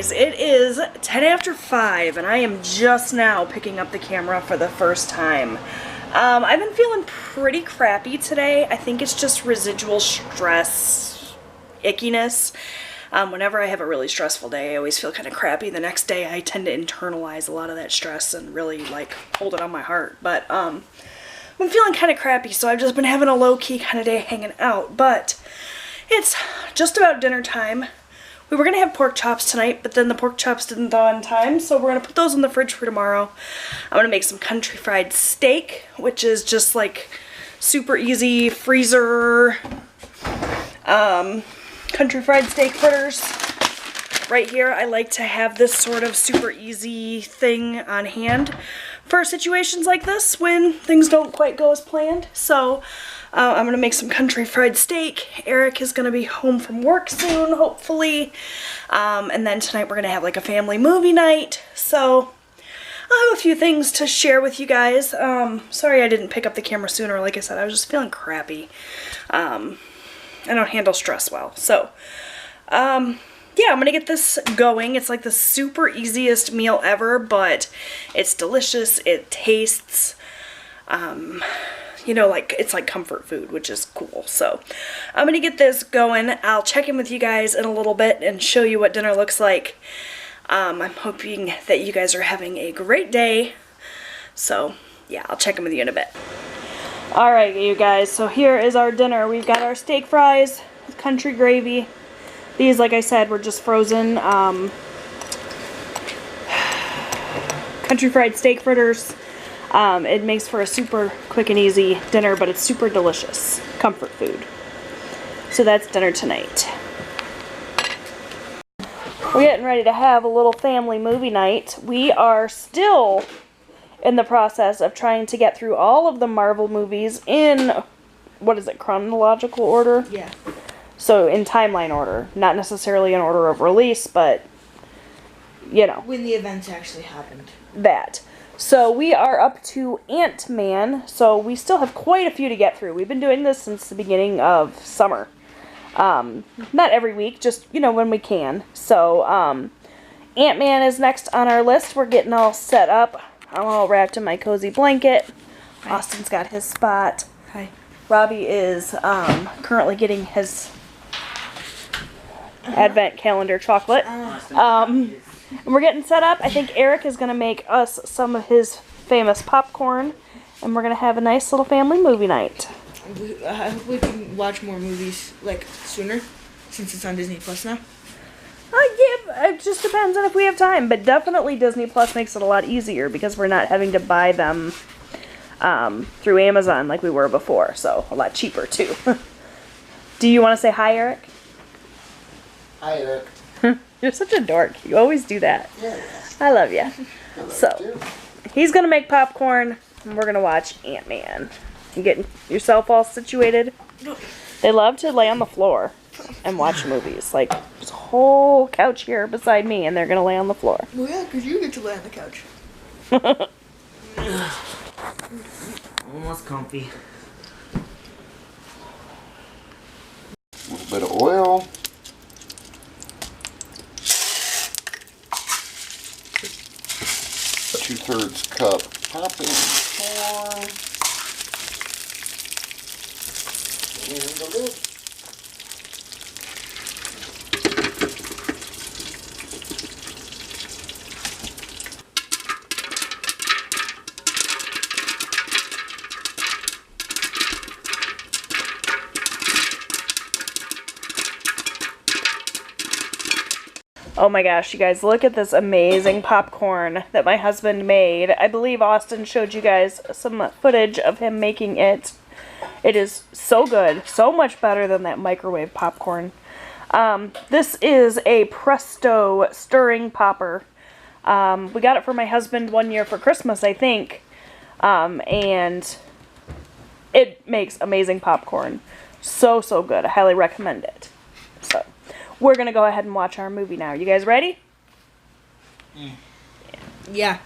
guys, it is 10 after 5 and I am just now picking up the camera for the first time. I've been feeling pretty crappy today. I think it's just residual stress, ickiness. Whenever I have a really stressful day, I always feel kind of crappy. The next day I tend to internalize a lot of that stress and really like hold it on my heart. But I've been feeling kind of crappy, so I've just been having a low-key kind of day hanging out. But it's just about dinner time. We were going to have pork chops tonight, but then the pork chops didn't thaw in time, so we're going to put those in the fridge for tomorrow. I'm going to make some country fried steak, which is just like super easy freezer country fried steak fritters. Right here, I like to have this sort of super easy thing on hand for situations like this when things don't quite go as planned. So I'm going to make some country fried steak. Eric is going to be home from work soon, hopefully. And then tonight we're going to have like a family movie night. So I have a few things to share with you guys. Sorry I didn't pick up the camera sooner. Like I said, I was just feeling crappy. I don't handle stress well. So, yeah, I'm going to get this going. It's like the super easiest meal ever, but it's delicious. It tastes, you know, like it's like comfort food, which is cool. So I'm going to get this going. I'll check in with you guys in a little bit and show you what dinner looks like. I'm hoping that you guys are having a great day. So yeah, I'll check in with you in a bit. Alright, you guys, so here is our dinner. We've got our steak fries with country gravy. These, like I said, were just frozen country fried steak fritters. It makes for a super quick and easy dinner, but it's super delicious. Comfort food. So that's dinner tonight. We're getting ready to have a little family movie night. We are still in the process of trying to get through all of the Marvel movies in, what is it, chronological order? Yeah. So in timeline order. Not necessarily in order of release, but, you know. When the events actually happened. That. So we are up to Ant-Man, so we still have quite a few to get through. We've been doing this since the beginning of summer. Not every week, just, you know, when we can. So, Ant-Man is next on our list. We're getting all set up. I'm all wrapped in my cozy blanket. Hi. Austin's got his spot. Hi. Robbie is currently getting his advent calendar chocolate. And we're getting set up. I think Eric is going to make us some of his famous popcorn. And we're going to have a nice little family movie night. I hope we can watch more movies, like, sooner, since it's on Disney Plus now. Yeah, it just depends on if we have time, but definitely Disney Plus makes it a lot easier because we're not having to buy them through Amazon like we were before, so a lot cheaper too. Do you want to say hi, Eric? Hi, Eric. You're such a dork. You always do that. Yeah. I love you. So, he's going to make popcorn, and we're going to watch Ant-Man. You getting yourself all situated? They love to lay on the floor and watch movies. Like, there's a whole couch here beside me, and they're going to lay on the floor. Well, yeah, because you get to lay on the couch. Almost comfy. A little bit of oil. Two-thirds cup popping corn. And the lid. Oh my gosh, you guys, look at this amazing popcorn that my husband made. I believe Austin showed you guys some footage of him making it. It is so good, so much better than that microwave popcorn. This is a Presto stirring popper. We got it for my husband one year for Christmas, I think. And it makes amazing popcorn. So, so good. I highly recommend it. So, we're going to go ahead and watch our movie now. You guys ready? Yeah.